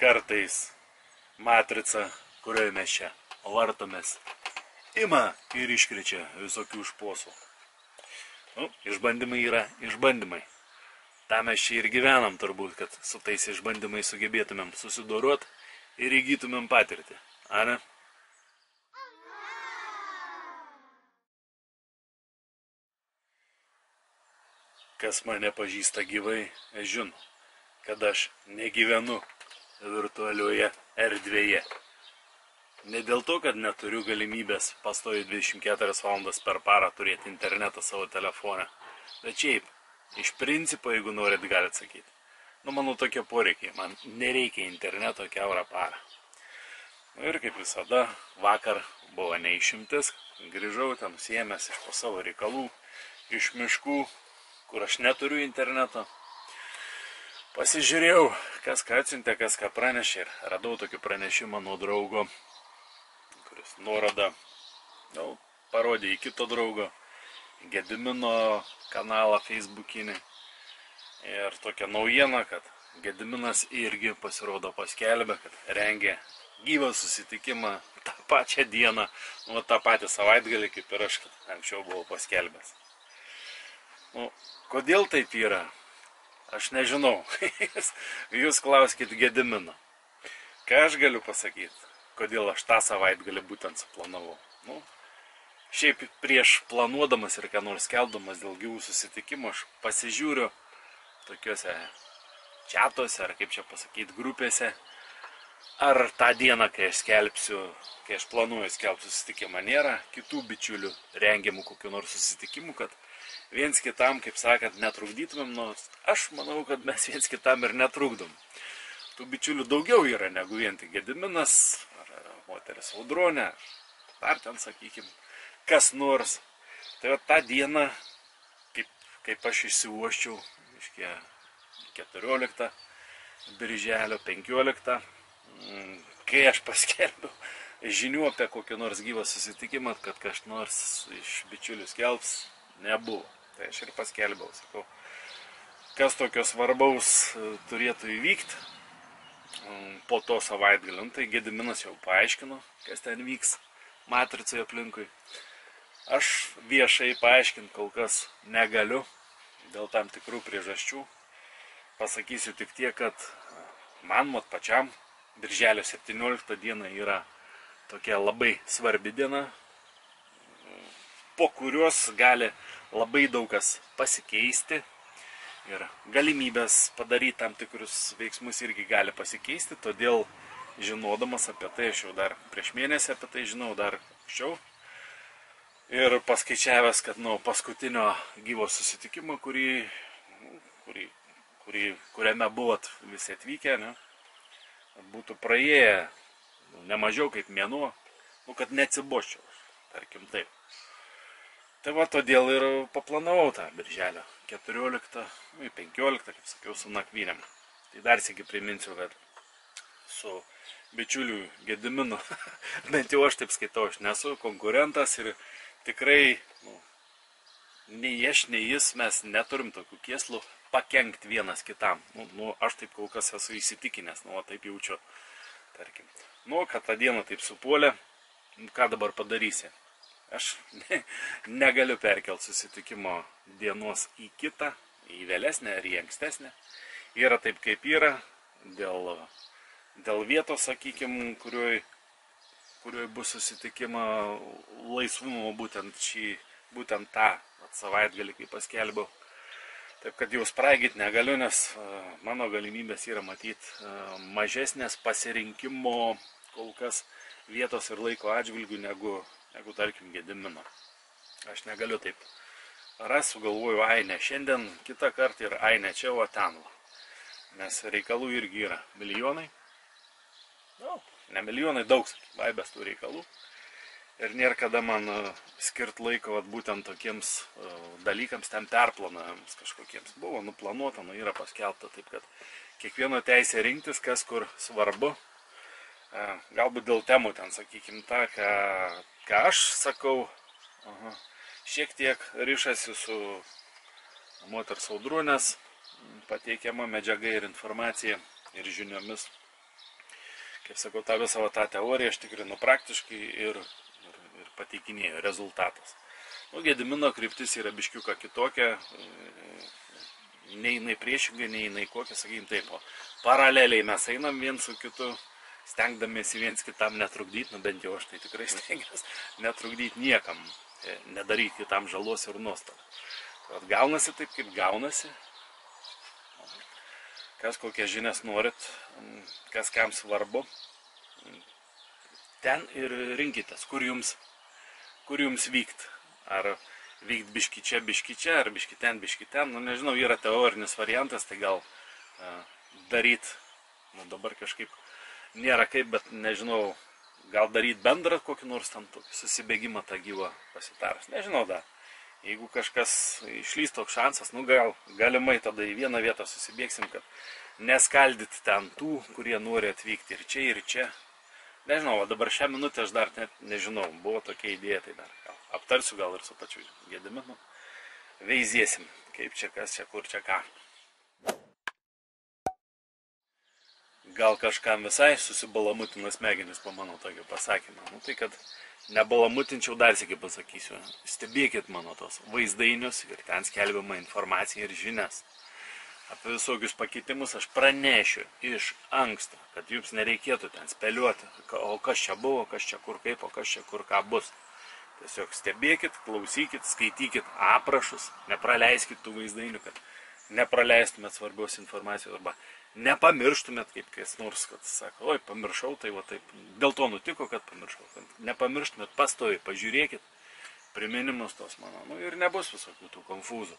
Kartais matrica, kurioje mes čia vartomės, ima ir iškrečia visokių šposų. Išbandymai yra išbandymai. Tam mes čia ir gyvenam turbūt, kad su tais išbandymais sugebėtumėm susidorot ir įgytumėm patirtį. Ar ne? Kas mane pažįsta gyvai, žino, kad aš negyvenu virtualioje erdvėje. Ne dėl to, kad neturiu galimybės pastoviai 24 valandas per parą turėti internetą savo telefone. Bet šiaip, iš principo, jeigu norit, galit sakyti. Manau, tokie poreikiai. Man nereikia interneto kiaurą parą. Ir kaip visada, vakar buvo neišimtis. Grįžau ten siemęs iš po savo reikalų, iš miškų, kur aš neturiu interneto. Pasižiūrėjau, kas ką atsiuntė, kas ką pranešė ir radau tokį pranešimą nuo draugo, kuris nuorodą parodė į kito draugo, Gedimino kanalą Facebookinį. Ir tokia naujiena, kad Gediminas irgi pasirodo paskelbė, kad rengia gyvą susitikimą tą pačią dieną, tą patį savaitgalį, kaip ir aš anksčiau buvau paskelbęs. Kodėl taip yra? Aš nežinau. Jūs klauskit Gedimino. Ką aš galiu pasakyti? Kodėl aš tą savaitgalį būtent suplanavau? Šiaip prieš planuodamas ir ką nors skelbdamas dėl gyvų susitikimų, aš pasižiūriu tokiuose čatuose, ar kaip čia pasakyti, grupėse, ar tą dieną, kai aš skelbsiu, kai aš planuoju skelbti susitikimą, nėra kitų bičiulių rengiamų kokių nors susitikimų, kad viens kitam, kaip sakant, netrukdytumėm, nors aš manau, kad mes viens kitam ir netrukdom. Tų bičiulių daugiau yra negu vien tik Gediminas, ar moteris Audronė, ar ten, sakykim, kas nors. Tai tą dieną, kaip aš išsiuoščiau, 14 birželio, 15, kai aš paskelbiau žinių apie kokį nors gyvą susitikimą, kad kažkas nors iš bičiulių skelbs, nebuvo. Tai aš ir paskelbiau, sakau, kas tokio svarbaus turėtų įvykti po to savaitgalio. Tai Gediminas jau paaiškino, kas ten vyks matricoje aplinkui. Aš viešai paaiškinti kol kas negaliu dėl tam tikrų priežasčių. Pasakysiu tik tiek, kad man pačiam birželio 17 diena yra tokia labai svarbi diena, po kurios gali labai daug kas pasikeisti ir galimybės padaryti tam tikrus veiksmus irgi gali pasikeisti, todėl žinodamas apie tai, aš jau dar prieš mėnesį apie tai žinau, dar anksčiau, ir paskaičiavęs, kad nuo paskutinio gyvo susitikimo, kuriame buvot visi atvykę, būtų praėję ne mažiau kaip mėnuo, kad neatsiboščiau, tarkim taip. Tai todėl ir paplanavau tą birželio 14, 15, kaip sakiau, su nakvynėm. Tai dar sėki priminsiu, kad su bičiuliu Gediminu, bent jau aš taip skaitau, aš nesu konkurentas ir tikrai, nei aš, nei jis, mes neturim tokių kėslų pakenkti vienas kitam. Aš taip kol kas esu įsitikinęs, taip jaučiu, tarkim. Kad tą dieną taip supuolė, ką dabar padarysi? Aš negaliu perkelti susitikimo dienos į kitą, į vėlesnę ar į ankstesnę. Yra taip, kaip yra, dėl vietos, sakykim, kurioj bus susitikimo laisvumo būtent tą savaitgalį, kai paskelbiau. Taip, kad jau spraigyti negaliu, nes mano galimybės yra matyti mažesnės pasirinkimo kol kas vietos ir laiko atžvilgių negu tarkim Gedimino. Aš negaliu taip rasiu, galvoju, ne šiandien, kitą kartą ir ne čia, o ten. Nes reikalų irgi yra milijonai. Ne milijonai, daug, vaibės tų reikalų. ir nėra kada man skirt laiko būtent tokiems dalykams, ten perplanavimams kažkokiems. Buvo nuplanuota, yra paskelbta, taip kad kiekvieno teisė rinktis, kas kur svarbu. Galbūt dėl temų ten, sakykime, tą, ką aš sakau, šiek tiek ryšasi su moters audrūnės pateikiama medžiaga ir informacija ir žiniomis. Kaip sakau, tą visą tą teoriją aš tikrinu praktiškai ir pateikinėjau rezultatas. Gedimino kryptis yra biškiuką kitokia, nei jinai priešingai, nei jinai kokia, sakykim taip, o paraleliai mes einam viens su kitu, stengdamiesi viens kitam netrukdyti, bent jau aš tai tikrai stengiuosi netrukdyti niekam, nedaryti kitam žalos ir nuostolio. Tai gaunasi taip, kaip gaunasi. Kas kokias žinias norit, kas kam svarbu, ten ir rinkitės, kur jums vykt. Ar vykt biški čia, ar biški ten, nežinau, yra teorinis variantas, tai gal daryt, dabar kažkaip nėra kaip, bet nežinau, gal daryt bendrą kokį nors tam susibėgimą tą gyvą pasitaręs. Nežinau dar. Jeigu kažkas išlys toks šansas, galimai tada į vieną vietą susibėgsim, kad neskaldyti ten tų, kurie nori atvykti ir čia. Nežinau, dabar šią minutę aš dar net nežinau, buvo tokia idėja, tai dar aptarsiu gal ir su pačiu Gediminu. Veizėsim, kaip čia, kas čia, kur čia ką. Gal kažkam visai susibalamutina smegenis po mano tokio pasakymą. Tai kad nebalamutinčiau, dar sėkiai pasakysiu. Stebėkit mano tos vaizdainius ir ten skelbiama informacija ir žinias. Apie visokius pakeitimus aš pranešiu iš anksto, kad jums nereikėtų ten spėlioti, o kas čia buvo, kas čia kur kaip, o kas čia kur ką bus. Tiesiog stebėkit, klausykit, skaitykit aprašus, nepraleiskit tų vaizdainių, kad nepraleistumėt svarbios informacijos arba nepamirštumėt, kaip kas nors, kad sako, oi, pamiršau, tai va taip, dėl to nutiko, kad pamiršau. Nepamirštumėt, pastoviai pažiūrėkit priminimus tos mano, ir nebus visokių tų konfūzų.